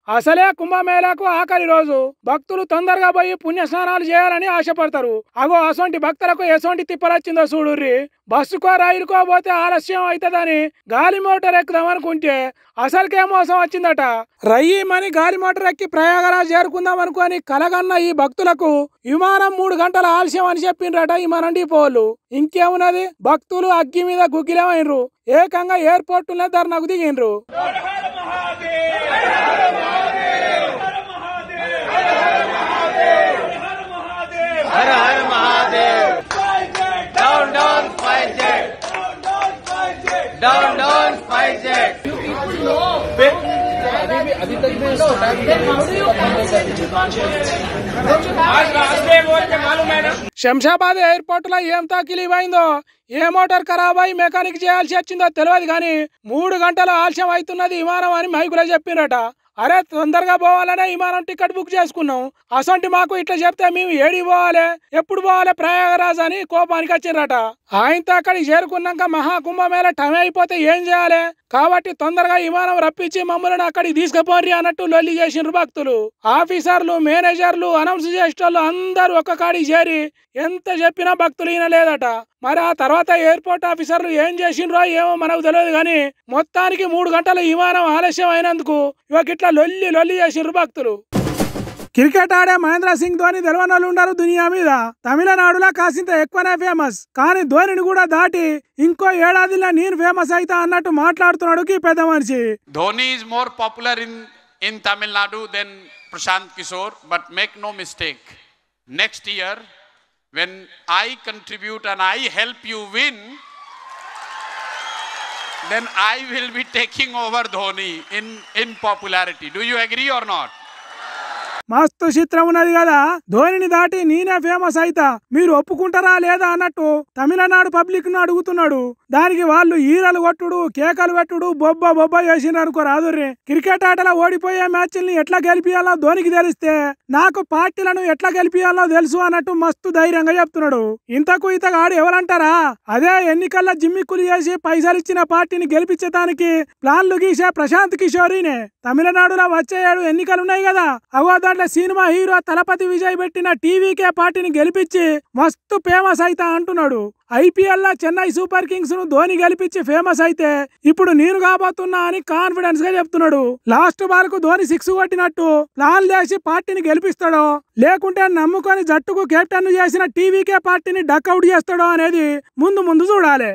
అసలే కుంభమేళాకు ఆఖరి రోజు భక్తులు తొందరగా పోయి పుణ్యస్నానాలు చేయాలని ఆశపడతారు. అగో అసొంటి భక్తులకు ఎసొంటి తిప్పలొచ్చిందో చూడుర్రి. బస్సుకో రైలుకో పోతే ఆలస్యం అవుతుందని గాలి మోటార్ ఎక్కుదాం అనుకుంటే అసలుకే మోసం వచ్చిందట. రయ్యమని గాలి మోటార్ ఎక్కి ప్రయాగరాజ్ చేరుకుందాం అనుకోని కలగన్న ఈ భక్తులకు విమానం 3 గంటల ఆలస్యం అని చెప్పిండ్రట విమానం డిపోలు. ఇంకేమున్నది, భక్తులు అగ్గి మీద గుగ్గిలేమైనరు. ఏకంగా ఎయిర్పోర్ట్ ధర్నాకు దిగిండ్రు. हर हर Mahadev down down SpiceJet down down SpiceJet अभी तक में శంషాబాద్ ఎయిర్పోర్ట్ లో ఏం తాకిలిపోయిందో, ఏ మోటార్ ఖరాబ్ అయి మెకానిక్ చేయాల్సి వచ్చిందో తెలియదు కానీ 3 గంటల ఆలస్యం అవుతున్నది విమానం అని మైకులో చెప్పినట. అరే తొందరగా పోవాలనే విమానం టికెట్ బుక్ చేసుకున్నాం, అసొంటి మాకు ఇట్లా చెప్తే మేము ఏడి పోవాలి, ఎప్పుడు పోవాలి ప్రయాగరాజ్ అని కోపానికి వచ్చిండ్రట. ఆయనతో అక్కడికి చేరుకున్నాక మహాకుంభమేళ టైం అయిపోతే ఏం చేయాలి కాబట్టి తొందరగా విమానం రప్పించి మమ్మల్ని అక్కడికి తీసుకుపోర్రి అన్నట్టు లొల్లి చేసిండ్రు భక్తులు. ఆఫీసర్లు, మేనేజర్లు, అనౌన్స్ చేసేటోళ్ళు అందరూ ఒక్క కాడికి చేరి ఎంత చెప్పినా భక్తులు వినలేదట. మరి ఆ తర్వాత ఎయిర్పోర్ట్ ఆఫీసర్లు ఏం చేసిండ్రో ఏమో మనకు తెలియదు కానీ మొత్తానికి 3 గంటల విమానం ఆలస్యం అయినందుకు ఇట్లా లొల్లి లొల్లి చేసిండ్రు భక్తులు. క్రికెట్ ఆడే మహేంద్ర సింగ్ ధోని తెలవనోళ్ళు ఉండరు దునియా మీద. తమిళనాడులో కాసింత ఎక్కువనే ఫేమస్, కానీ ధోనిని కూడా దాటి ఇంకో ఏడాదిలో నేను ఫేమస్ అయితా అన్నట్టు మాట్లాడుతున్నాడు ఈ పెద్ద మనిషి. Dhoni is more popular in Tamil Nadu than Prashant Kishore, but make no mistake, next year when I contribute and I help you win, then I will be taking over Dhoni in popularity. Do you agree or not? మస్తు చిత్రం ఉన్నది కదా, ధోనిని దాటి నేనే famous అయితా, మీరు ఒప్పుకుంటారా లేదా అన్నట్టు తమిళనాడు పబ్లిక్ ను అడుగుతున్నాడు. దానికి వాళ్ళు ఈరలు కొట్టుడు, కేకలు పెట్టుడు, బొబ్బ బొబ్బ చేసినారు అనుకో రాదుర్రి. క్రికెట్ ఆటలో ఓడిపోయే మ్యాచ్ల్ని ఎట్లా గెలిపియాలో ధోనికి తెలిస్తే నాకు పార్టీలను ఎట్లా గెలిపియాలో తెలుసు అన్నట్టు మస్తు ధైర్యంగా చెప్తున్నాడు. ఇంతకు ఇతగాడు ఎవరంటారా, అదే ఎన్నికల్లో జిమ్మిక్కులు చేసి పైసలు ఇచ్చిన పార్టీని గెలిపించడానికి ప్లాన్లు గీసే ప్రశాంత్ కిషోరీనే. తమిళనాడులో వచ్చే 7 ఎన్నికలున్నాయి కదా, అవో దాంట్లో సినిమా హీరో తలపతి విజయ్ పెట్టిన టీవీకే పార్టీని గెలిపించి మస్తు ఫేమస్ అయితా అంటున్నాడు. ఐపీఎల్ లో చెన్నై సూపర్ కింగ్స్ ను ధోని గెలిపించి ఫేమస్ అయితే ఇప్పుడు నేను కాబోతున్నా అని కాన్ఫిడెన్స్ గా చెప్తున్నాడు. లాస్ట్ బాల్ కు ధోని 6 కొట్టినట్టు ప్లాన్ చేసి పార్టీని గెలిపిస్తాడో లేకుంటే నమ్ముకొని జట్టుకు కెప్టెన్ చేసిన టీవీకే పార్టీని డక్అవుట్ చేస్తాడో అనేది ముందు చూడాలి.